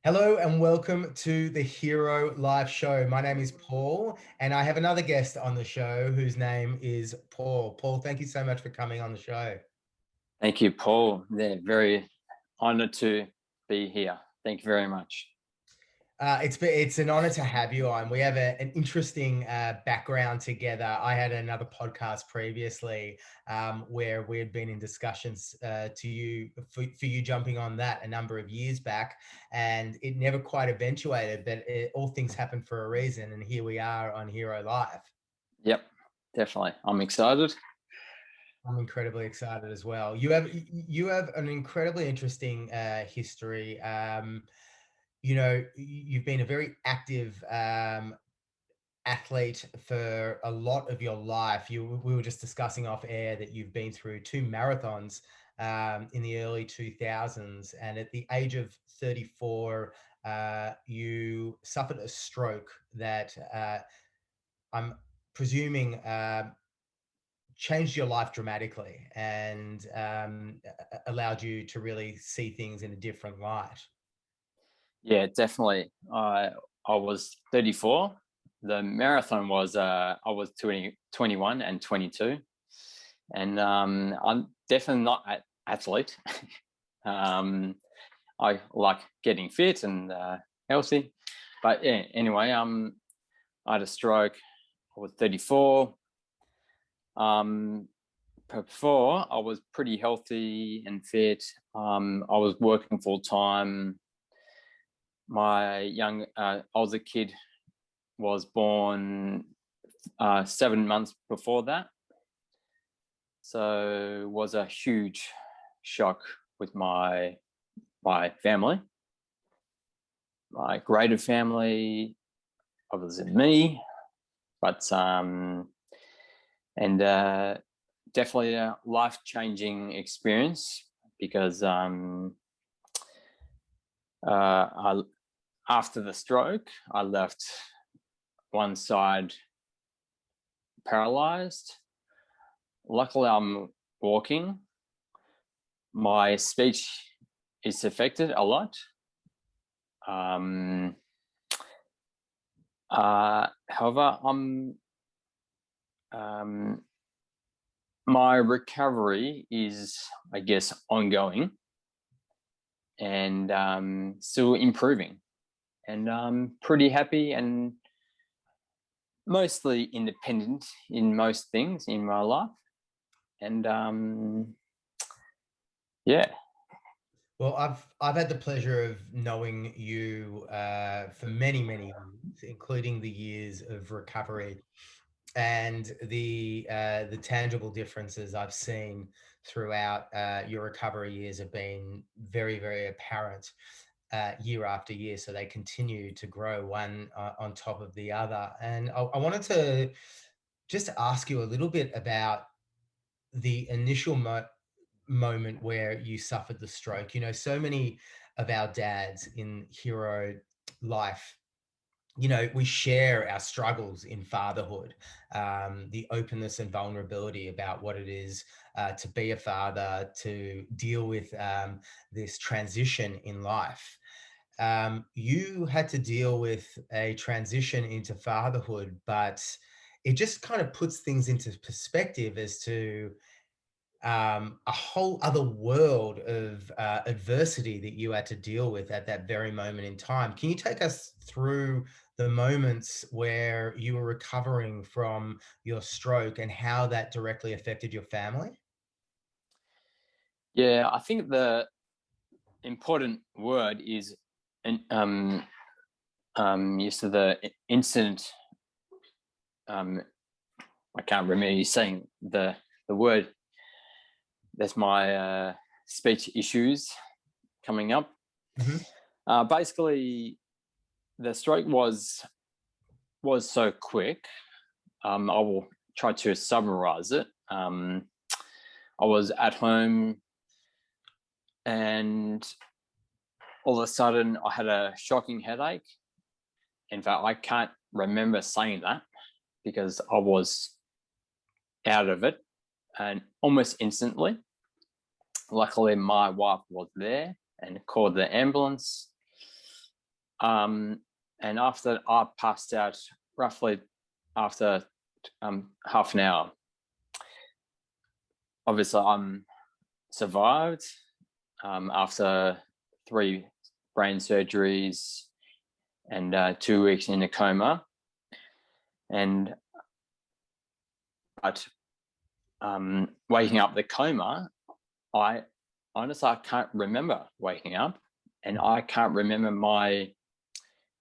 Hello and welcome to the Hero Live Show. My name is Paul, and I have another guest on the show whose name is Paul. Paul, thank you so much for coming on the show. Thank you, Paul. They're very honored to be here. Thank you very much. It's an honor to have you on. We have an interesting background together. I had another podcast previously where we had been in discussions for you jumping on that a number of years back, and it never quite eventuated. But all things happen for a reason, and here we are on Hero Live. Yep, definitely. I'm excited. I'm incredibly excited as well. You have an incredibly interesting history. You've been a very active athlete for a lot of your life. We were just discussing off air that you've been through two marathons in the early 2000s, and at the age of 34, you suffered a stroke that I'm presuming changed your life dramatically and allowed you to really see things in a different light. Yeah, definitely. I was 34. The marathon was I was 21 and 22, and I'm definitely not an athlete. I like getting fit and healthy, but yeah. Anyway, I had a stroke. I was 34. Before I was pretty healthy and fit. I was working full time. My older kid was born 7 months before that, so it was a huge shock with my family, my greater family, obviously me, but definitely a life-changing experience because after the stroke, I left one side paralyzed. Luckily, I'm walking. My speech is affected a lot. However, my recovery is, I guess, ongoing and still improving. And I'm pretty happy and mostly independent in most things in my life. And yeah. Well, I've had the pleasure of knowing you for many, many years, including the years of recovery, and the tangible differences I've seen throughout your recovery years have been very, very apparent year after year. So they continue to grow one on top of the other. And I wanted to just ask you a little bit about the initial moment where you suffered the stroke. So many of our dads in hero life, we share our struggles in fatherhood, the openness and vulnerability about what it is to be a father, to deal with this transition in life. You had to deal with a transition into fatherhood, but it just kind of puts things into perspective as to a whole other world of adversity that you had to deal with at that very moment in time. Can you take us through the moments where you were recovering from your stroke and how that directly affected your family? Yeah, I think the important word is use of the incident. I can't remember you saying the word. That's my speech issues coming up. Mm-hmm. Basically, the stroke was so quick. I will try to summarize it. I was at home, and all of a sudden, I had a shocking headache. In fact, I can't remember saying that because I was out of it, and almost instantly. Luckily, my wife was there and called the ambulance. And after I passed out, roughly after half an hour, obviously I'm survived after 3 brain surgeries and 2 weeks in a coma. But waking up the coma, I honestly, I can't remember waking up, and I can't remember my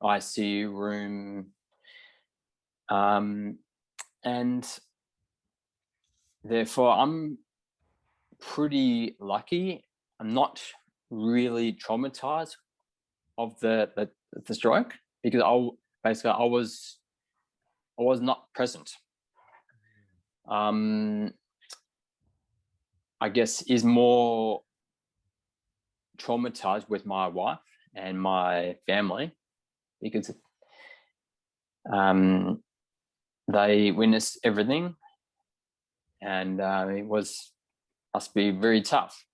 ICU room, and therefore I'm pretty lucky. I'm not really traumatized of the stroke, because I was not present. I guess is more traumatized with my wife and my family, because they witnessed everything, and it must be very tough.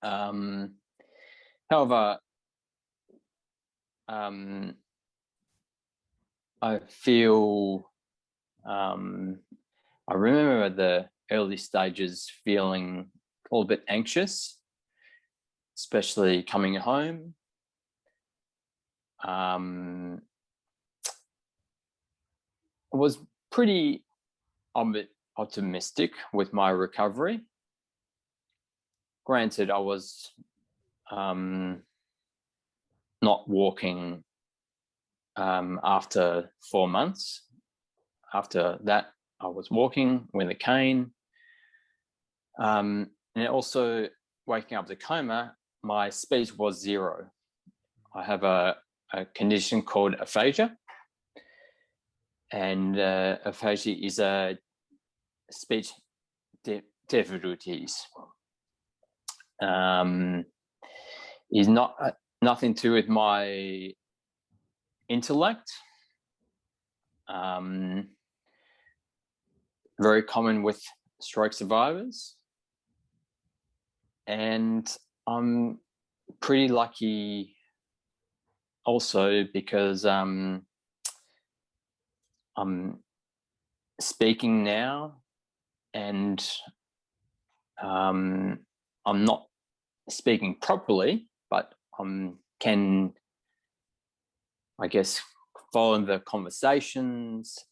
However, I feel I remember the early stages feeling a little bit anxious, especially coming home. I was pretty optimistic with my recovery. Granted, I was not walking after 4 months. After that, I was walking with a cane. And also, waking up the coma, my speech was 0. I have a condition called aphasia. And aphasia is a speech difficulties. Is nothing to do with my intellect. Very common with stroke survivors, and I'm pretty lucky also because I'm speaking now, and I'm not speaking properly, but can, I guess, follow the conversations.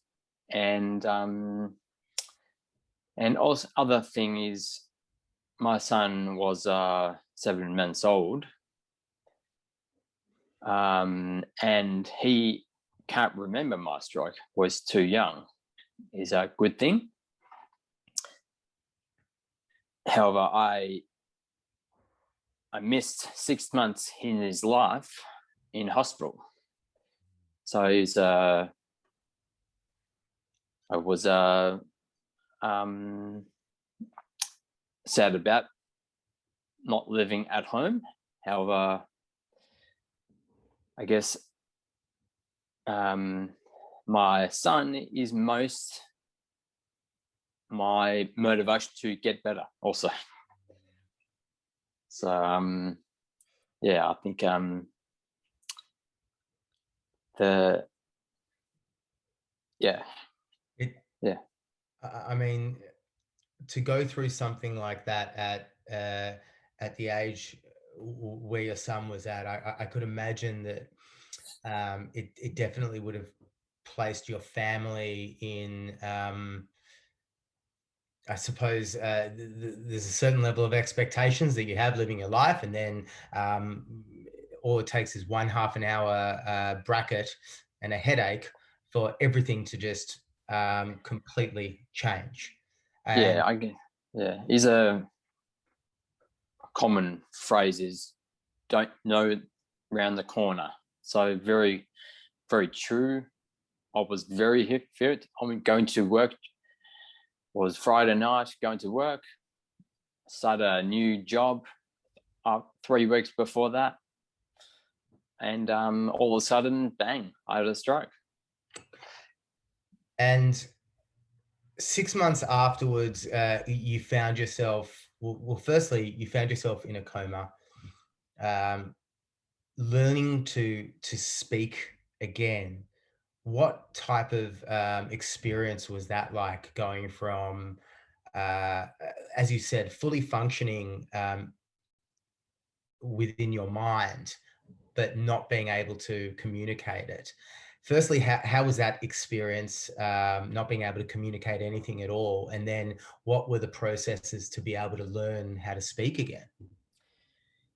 And also, other thing is, my son was 7 months old, and he can't remember my stroke. Was too young. Is a good thing. However, I missed 6 months in his life in hospital. So I was sad about not living at home. However, I guess my son is my motivation to get better also. So yeah, I think I mean, to go through something like that at the age where your son was at, I could imagine that it definitely would have placed your family in, I suppose, there's a certain level of expectations that you have living your life, and then all it takes is one half an hour bracket and a headache for everything to just completely change. And I guess, is a common phrase is don't know around the corner. So very, very true. I was very fit. I mean, going to work was Friday night, going to work, started a new job 3 weeks before that. And all of a sudden, bang, I had a stroke. And 6 months afterwards, you found yourself, well, firstly, you found yourself in a coma. learning to speak again, what type of experience was that like going from, uh, as you said, fully functioning within your mind, but not being able to communicate it? Firstly, how was that experience, not being able to communicate anything at all? And then what were the processes to be able to learn how to speak again?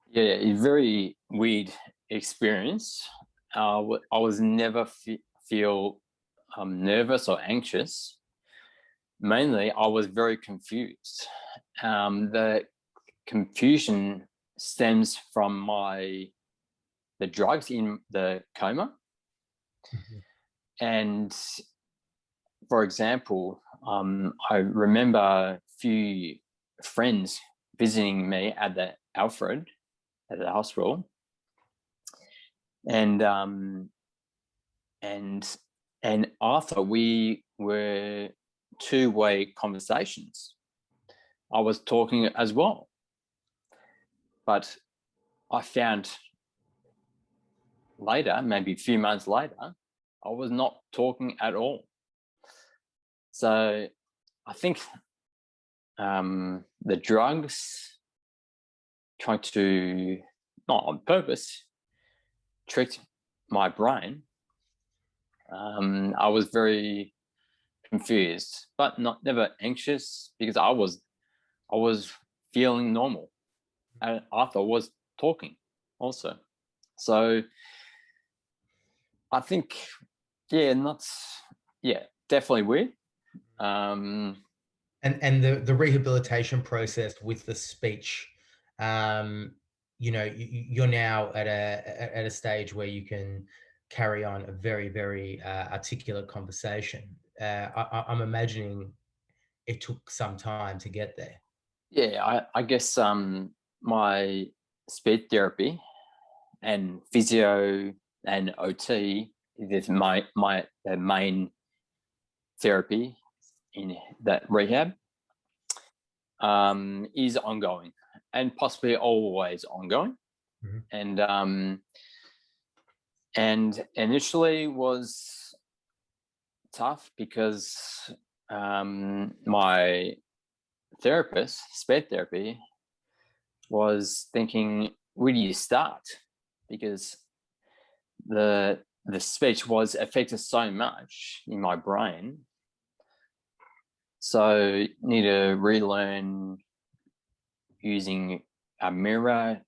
Yeah, a very weird experience. I was never feel nervous or anxious. Mainly, I was very confused. The confusion stems from the drugs in the coma. Mhm. And for example, I remember a few friends visiting me at the Alfred at the hospital, and and and after we were two-way conversations. I was talking as well, but I found later, maybe a few months later, I was not talking at all. So I think the drugs trying to, not on purpose, tricked my brain. I was very confused, but not never anxious because I was feeling normal. And Arthur was talking also. So I think, yeah, not, yeah, definitely weird. Um, And the rehabilitation process with the speech, um, you're now at a stage where you can carry on a very, very articulate conversation. I'm imagining it took some time to get there. yeah, I guess my speech therapy and physio and OT is my the main therapy in that rehab is ongoing and possibly always ongoing. Mhm. And initially was tough because my therapist, speech therapy, was thinking, where do you start? Because the speech was affected so much in my brain. So need to relearn using a mirror,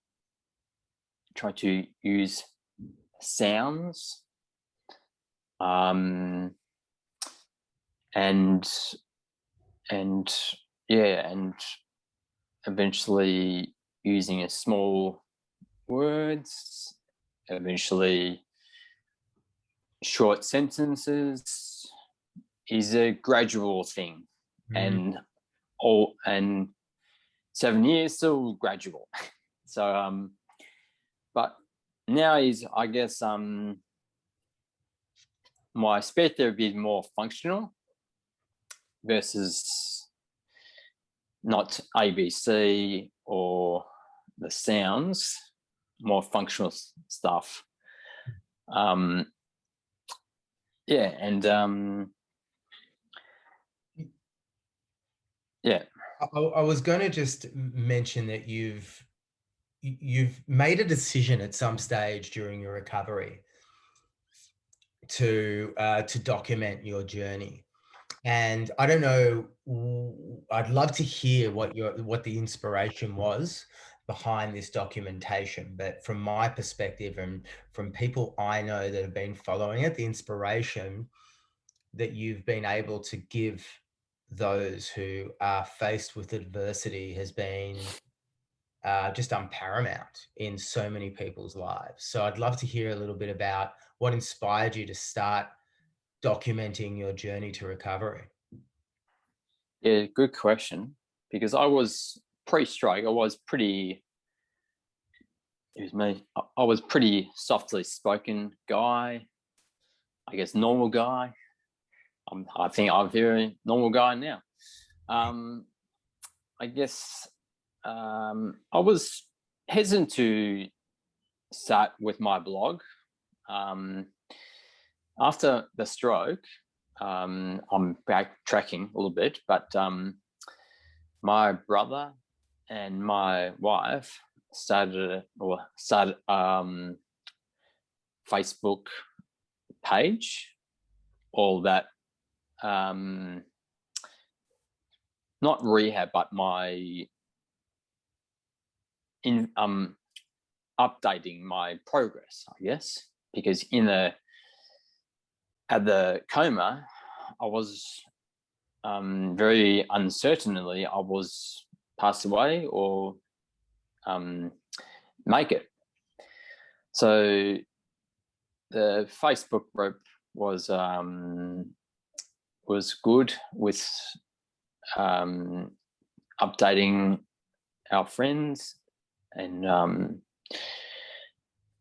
try to use sounds, um, and and yeah, and eventually using a small words, eventually short sentences is a gradual thing, Mm. and all and 7 years still gradual. So but now is, I guess, my speech therapy is more functional versus not ABC or the sounds, more functional stuff. Um, yeah, and yeah, I was going to just mention that you've made a decision at some stage during your recovery to document your journey. And I don't know, I'd love to hear what the inspiration was behind this documentation. But from my perspective and from people I know that have been following it, the inspiration that you've been able to give those who are faced with adversity has been just paramount in so many people's lives. So I'd love to hear a little bit about what inspired you to start documenting your journey to recovery. yeah, good question. Because I was pre-stroke, I was pretty. It was me. I was pretty softly spoken guy. I guess normal guy. I think I'm a very normal guy now. Um, I guess I was hesitant to start with my blog. After the stroke, I'm backtracking a little bit, but my brother and my wife started Facebook page, all that, not rehab, but my updating my progress, I guess, because at the Coma, I was very uncertainly I was passed away or make it. So the Facebook group was good with updating our friends and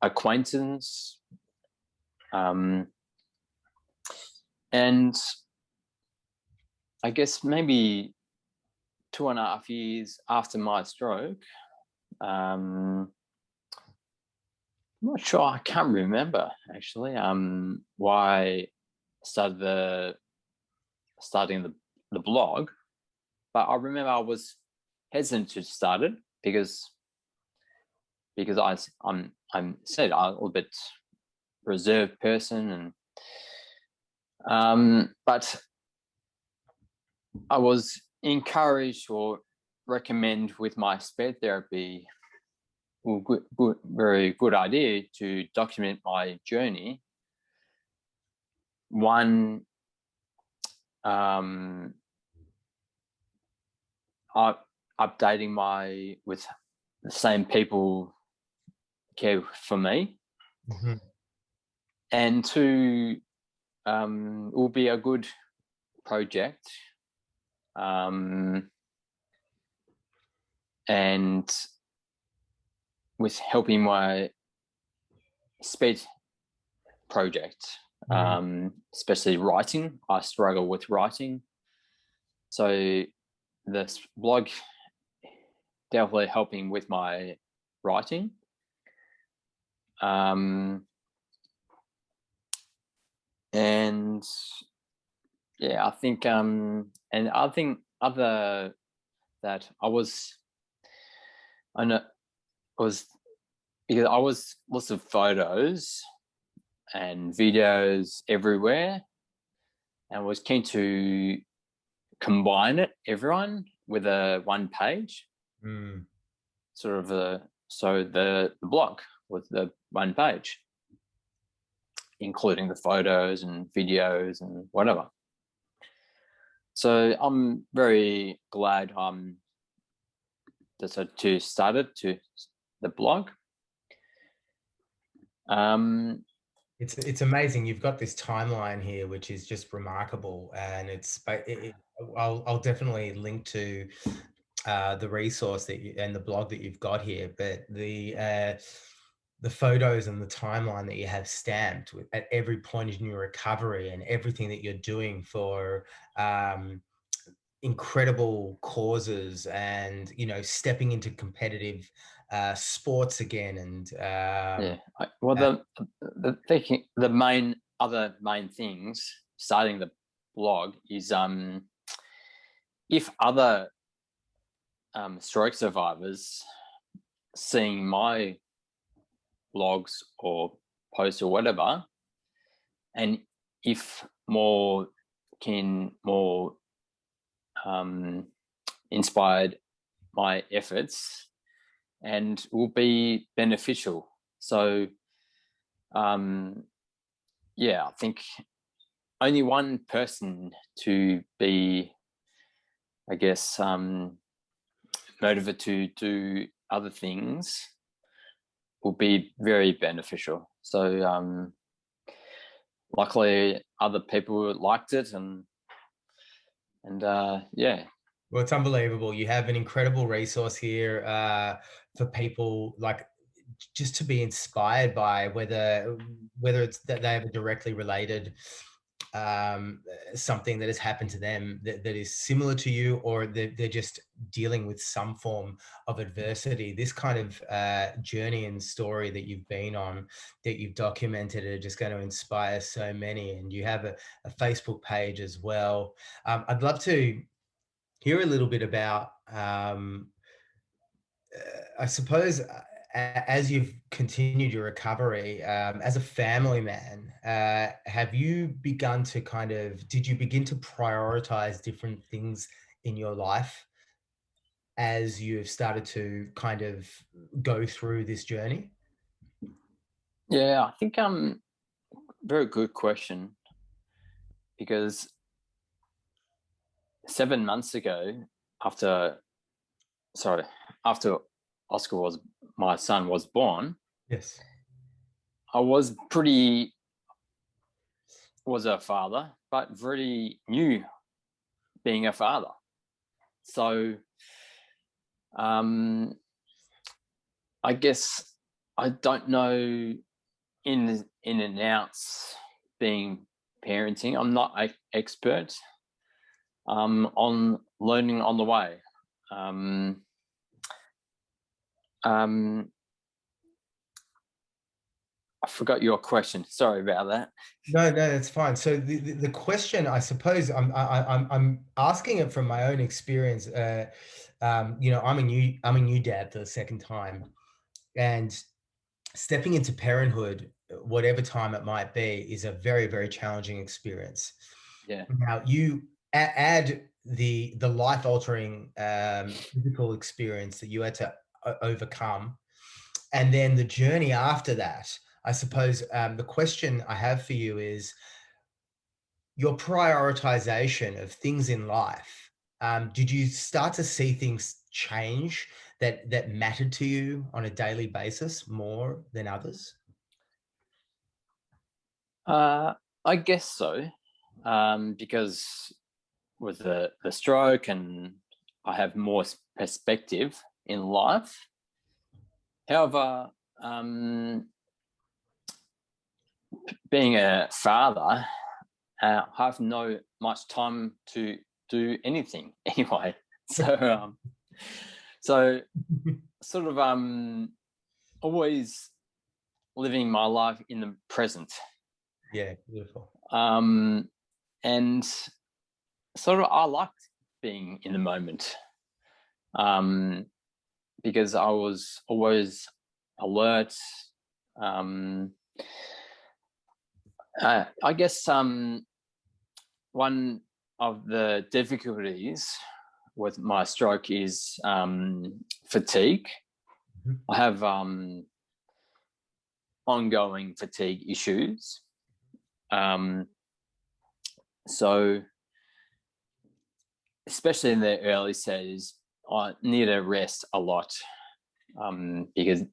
acquaintance, and I guess maybe 2.5 years after my stroke, I'm not sure, I can't remember actually why I starting the blog, but I remember I was hesitant to start it because I'm said I'm a little bit reserved person, and but I was encouraged or recommend with my speed therapy, very good idea to document my journey. One, updating with the same people care for me, and two, it will be a good project, and with helping my speed project, especially writing. I struggle with writing, so this blog definitely helping with my writing. And yeah, I think and I think other that I know was because I was lots of photos and videos everywhere, and was keen to combine everyone with a one page, sort of so the blog with the one page, including the photos and videos and whatever. So I'm very glad decided to start the blog. It's amazing. You've got this timeline here, which is just remarkable, and I'll definitely link to the resource and the blog that you've got here. But the photos and the timeline that you have stamped at every point in your recovery and everything that you're doing for incredible causes, and stepping into competitive sports again, and the main things starting the blog is if other stroke survivors seeing my blogs or posts or whatever, and if more inspired my efforts and will be beneficial. So I think only one person to be, I guess, motivated to do other things will be very beneficial. So luckily other people liked it, and yeah. Well, it's unbelievable. You have an incredible resource here for people, like, just to be inspired by, whether it's that they have a directly related something that has happened to them that is similar to you, or they're just dealing with some form of adversity. This kind of journey and story that you've been on, that you've documented, are just going to inspire so many. And you have a Facebook page as well. I'd love to hear a little bit about, I suppose, as you've continued your recovery, as a family man, have you begun to did you begin to prioritize different things in your life as you've started to kind of go through this journey? Yeah, I think very good question, because 7 months ago, after sorry, after Oscar was my son was born, Yes. I was a father, but very new being a father. So I guess I don't know in and outs being parenting. I'm not an expert on learning on the way. I forgot your question. Sorry about that. No, no, that's fine. So the question, I suppose, I'm asking it from my own experience. I'm a new dad for the second time, and stepping into parenthood, whatever time it might be, is a very, very challenging experience. Yeah. Now, you add the life altering physical experience that you had to overcome, and then the journey after that. I suppose the question I have for you is your prioritization of things in life. Did you start to see things change that mattered to you on a daily basis more than others? I guess so, because with the stroke, and I have more perspective in life. However, being a father, I have no much time to do anything anyway. So sort of always living my life in the present. Yeah, beautiful. And sort of I liked being in the moment, because I was always alert. I guess one of the difficulties with my stroke is fatigue. Mhm. I have ongoing fatigue issues. So especially in the early stages, I need to rest a lot, because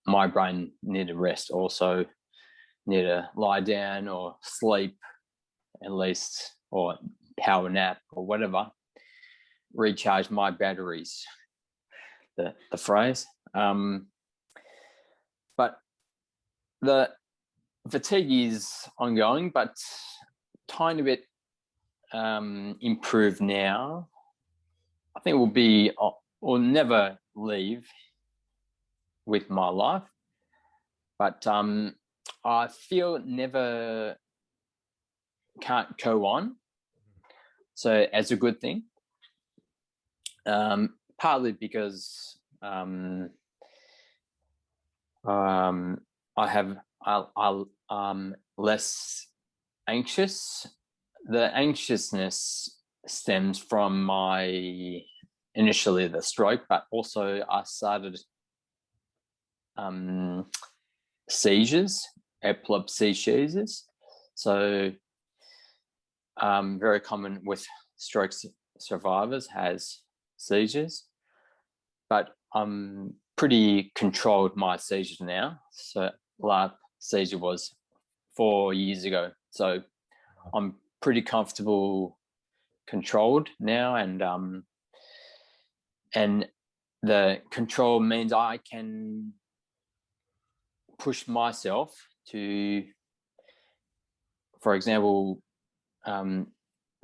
my brain need to rest also, need to lie down or sleep at least, or power nap or whatever, recharge my batteries, the phrase. But the fatigue is ongoing, but tiny bit improved now. I think will never leave with my life, but I feel never can't go on. So as a good thing, partly because I'm less anxious. The anxiousness stems from my initially the stroke, but also I started seizures, epilepsy seizures. So very common with stroke survivors has seizures, but I'm pretty controlled my seizures now. So last seizure was 4 years ago. So I'm pretty comfortable, controlled now, and the control means I can push myself for example,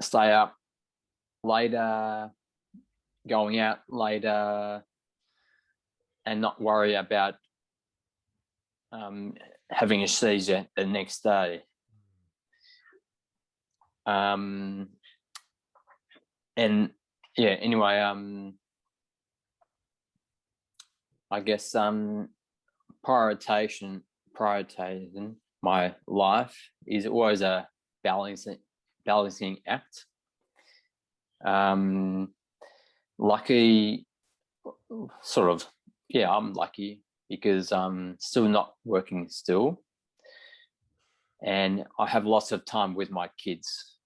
stay up later, going out later, and not worry about having a seizure the next day. And yeah, anyway, I guess prioritizing my life is always a balancing act. Lucky, sort of, yeah, I'm lucky because I'm still not working still, and I have lots of time with my kids.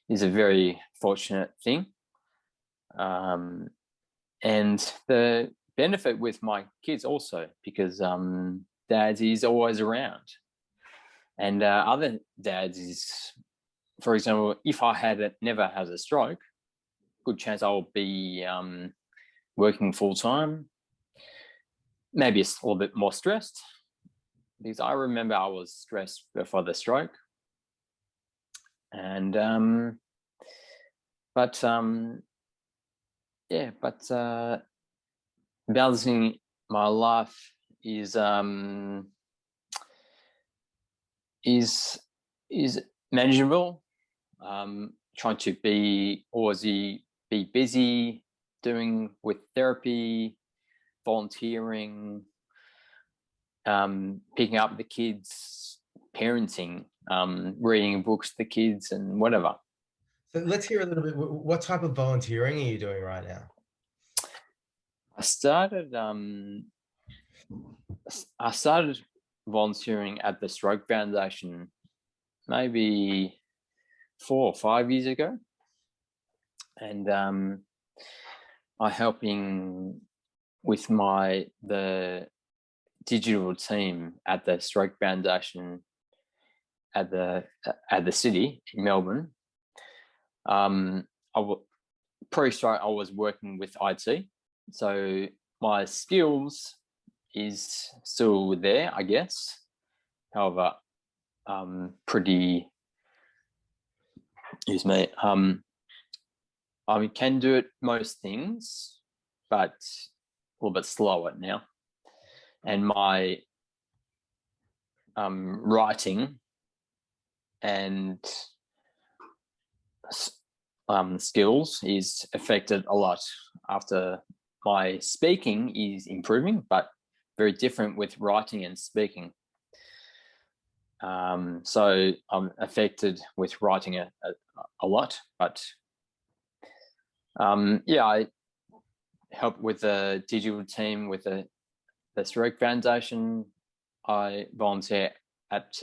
Is a very fortunate thing. And the benefit with my kids also, because dad is always around, and other dads is, for example, if I had never had a stroke, good chance I'll be working full time, maybe a little bit more stressed, because I remember I was stressed before the stroke, and balancing my life is manageable. Trying to always be busy, doing with therapy, volunteering, picking up the kids, parenting, reading books to the kids, and whatever. So let's hear a little bit. What type of volunteering are you doing right now? I started volunteering at the Stroke Foundation maybe 4 or 5 years ago, and I'm helping with the digital team at the Stroke Foundation at the city in Melbourne. Pre-stroke, I was working with IT, so my skills is still there, I guess. However, pretty, excuse me, I can do it most things, but a little bit slower now. And my writing and skills is affected a lot after my speaking is improving, but very different with writing and speaking. So I'm affected with writing a lot, but I help with the digital team with the Stroke Foundation. I volunteer at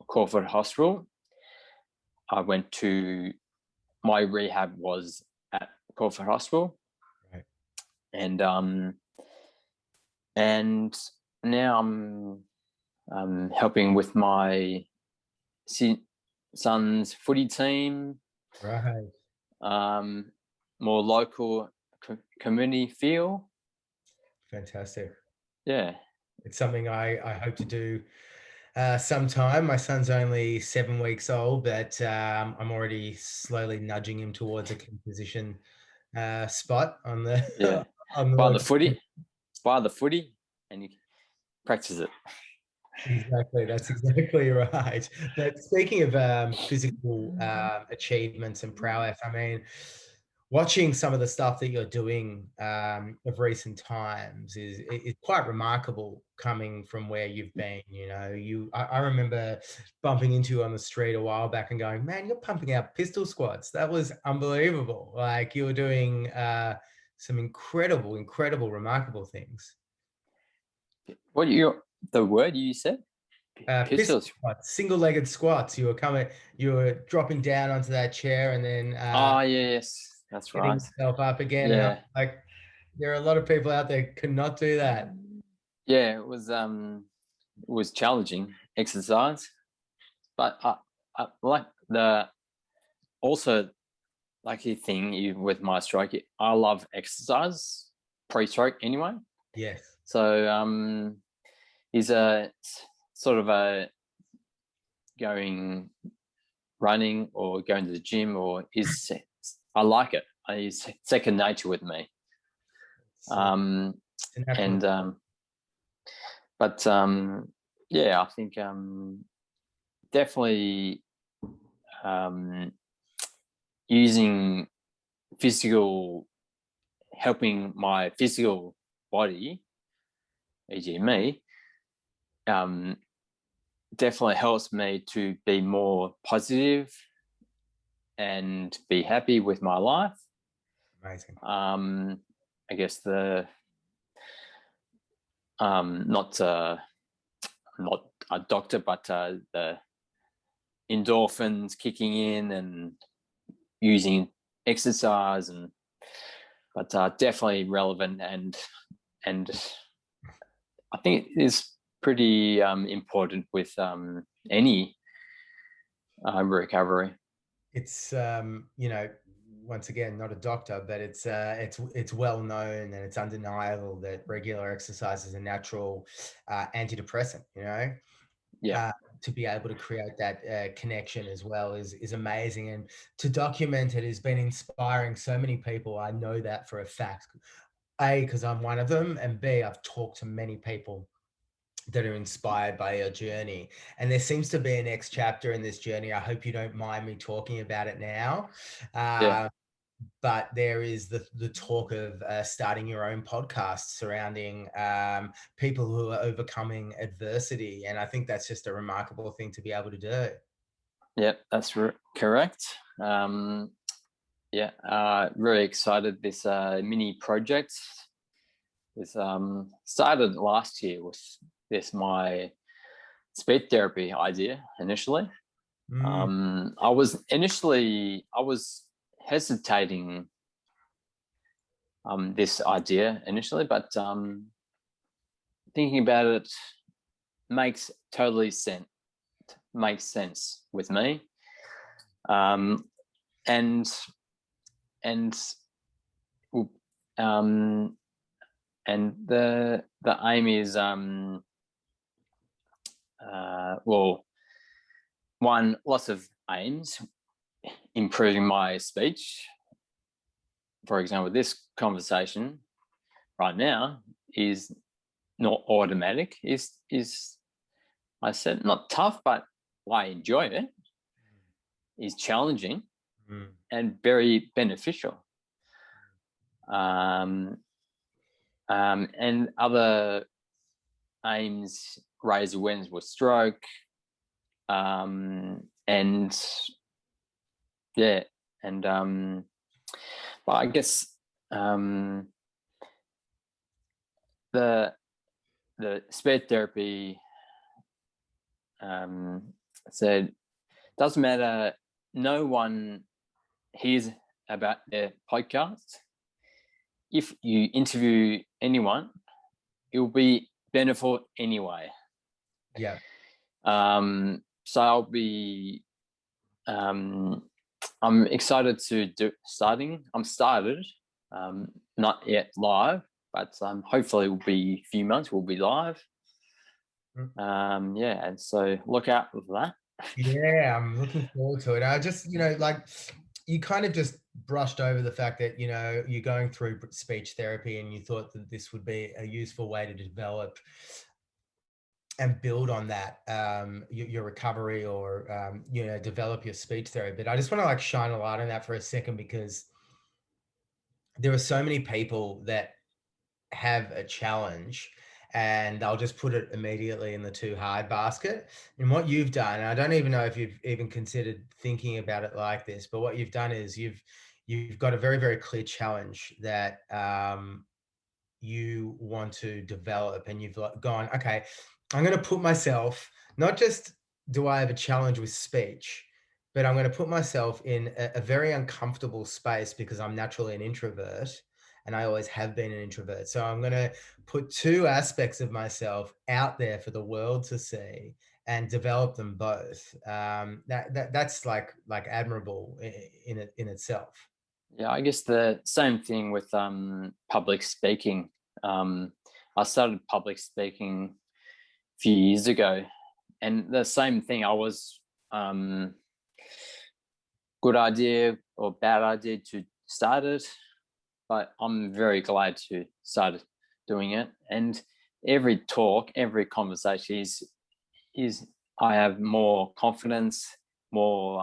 Crawford Hospital. I went to, my rehab was at Crawford Hospital, right. And now I'm helping with my son's footy team. Right. More local community feel. Fantastic. Yeah. It's something I hope to do sometime. My son's only 7 weeks old, but I'm already slowly nudging him towards a key position spot on the by the footy, and you practice it. Exactly, that's exactly right. But speaking of physical achievements and prowess, I mean, watching some of the stuff that you're doing of recent times is quite remarkable, coming from where you've been. You know, I remember bumping into you on the street a while back and going, "Man, you're pumping out pistol squats. That was unbelievable. Like, you were doing some incredible, remarkable things." What the word you said? Pistol squats, single-legged squats. You were dropping down onto that chair and then yes, that's getting right. yourself up again. Yeah. And like, there are a lot of people out there cannot do that. Yeah, it was challenging exercise, but I like also lucky thing with my stroke. I love exercise pre-stroke anyway. Yes. So is a sort of a going running or going to the gym, or I like it. It's second nature with me. It's a natural. And but yeah, I think definitely using physical, helping my physical body, e.g. me, definitely helps me to be more positive and be happy with my life. Amazing. I guess the not a doctor, but the endorphins kicking in and using exercise, but definitely relevant, and I think it is pretty important with any recovery. It's once again, not a doctor, but it's well known and it's undeniable that regular exercise is a natural antidepressant. Yeah, To be able to create that connection as well is amazing, and to document it has been inspiring so many people. I know that for a fact. A, because I'm one of them, and B, I've talked to many people that are inspired by your journey. And there seems to be a next chapter in this journey. I hope you don't mind me talking about it now. yeah, Uh, but there is the talk of starting your own podcast surrounding people who are overcoming adversity. And I think that's just a remarkable thing to be able to do. yeah. That's correct. Yeah, really excited. This mini project is started last year with this my speech therapy idea initially. Mm, I was hesitating this idea initially, but thinking about it makes totally sense. Makes sense with me, um, and and um, and the aim is well, one, lots of aims: improving my speech. For example, this conversation right now is not automatic. Is I said not tough, but I enjoy it. Is challenging mm, and very beneficial. Um, and other aims: raise awareness with stroke, and yeah, and but I guess the speech therapy said doesn't matter. No one hears about their podcast. If you interview anyone, it will be benefit anyway. yeah. So I'll be. I'm excited to do starting. I'm started, not yet live, but hopefully will be a few months. We'll be live. Yeah, and so look out for that. Yeah, I'm looking forward to it. I just, like you kind of just brushed over the fact that, you're going through speech therapy and you thought that this would be a useful way to develop and build on that, your recovery, or, develop your speech therapy. But I just want to like shine a light on that for a second, because there are so many people that have a challenge and they'll just put it immediately in the too hard basket. And what you've done, and I don't even know if you've even considered thinking about it like this, but what you've done is you've got a very, very clear challenge that you want to develop, and you've gone, okay, I'm going to put myself, not just do I have a challenge with speech, but I'm going to put myself in a very uncomfortable space because I'm naturally an introvert and I always have been an introvert. So I'm going to put two aspects of myself out there for the world to see and develop them both. That's like admirable in itself. Yeah, I guess the same thing with public speaking. I started public speaking a few years ago, and the same thing. I was good idea or bad idea to start it, but I'm very glad to start doing it. And every talk, every conversation is I have more confidence, more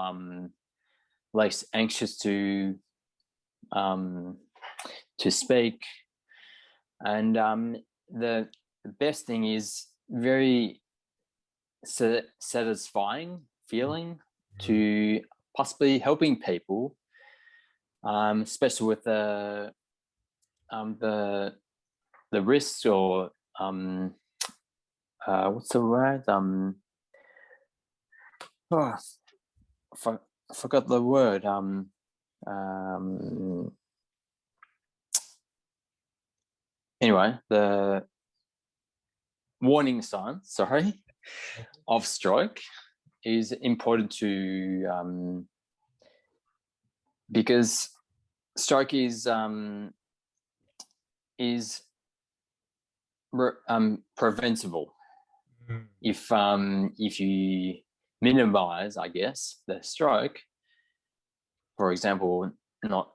less anxious to speak, and the best thing is very satisfying feeling to possibly helping people, especially with the risks or what's the word? Oh, I forgot the word. Anyway, the warning signs, sorry, of stroke is important to because stroke is preventable if you minimize, I guess, the stroke. For example, not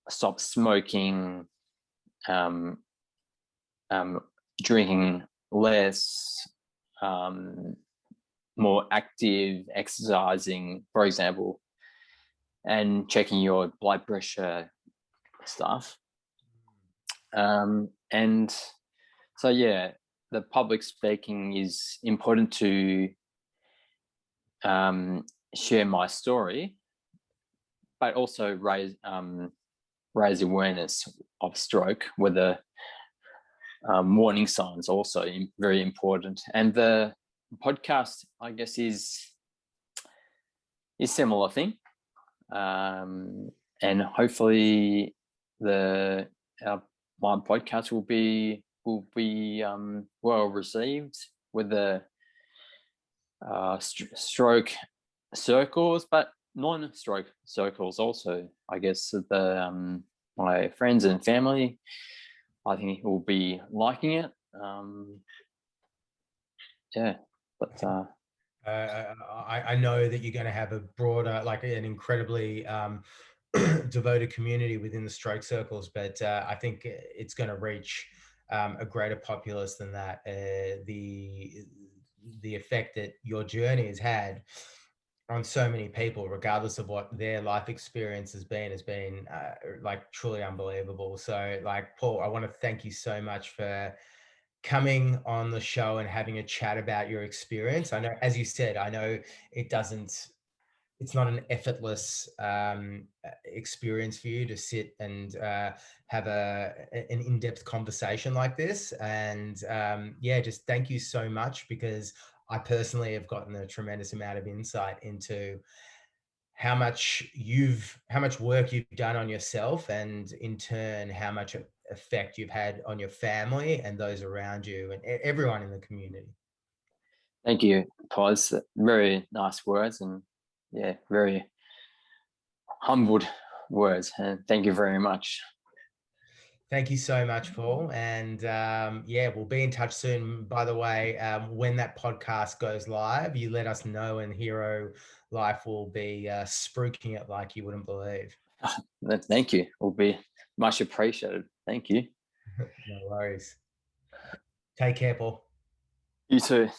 stop smoking, drinking less, more active exercising, for example, and checking your blood pressure stuff. And so, yeah, the public speaking is important to share my story, but also raise awareness of stroke, with the warning signs also very important. And the podcast, I guess, is similar thing, and hopefully my podcast will be well received with the stroke circles, but non-stroke circles also. I guess the my friends and family, I think, will be liking it. Yeah, but I know that you're going to have a broader, like an incredibly devoted community within the stroke circles, but I think it's going to reach a greater populace than that. The effect that your journey has had on so many people, regardless of what their life experience has been like truly unbelievable. So, like, Paul, I want to thank you so much for coming on the show and having a chat about your experience. I know, as you said, I know it's not an effortless experience for you to sit and have an in-depth conversation like this. And yeah, just thank you so much, because I personally have gotten a tremendous amount of insight into how much work you've done on yourself, and in turn, how much effect you've had on your family and those around you and everyone in the community. thank you, Paz. Very nice words, and yeah, very humbled words. And thank you very much. Thank you so much, Paul. And yeah, we'll be in touch soon. By the way, when that podcast goes live, you let us know, and Hero Life will be spruiking it like you wouldn't believe. Thank you. Will be much appreciated. Thank you. No worries. Take care, Paul. You too.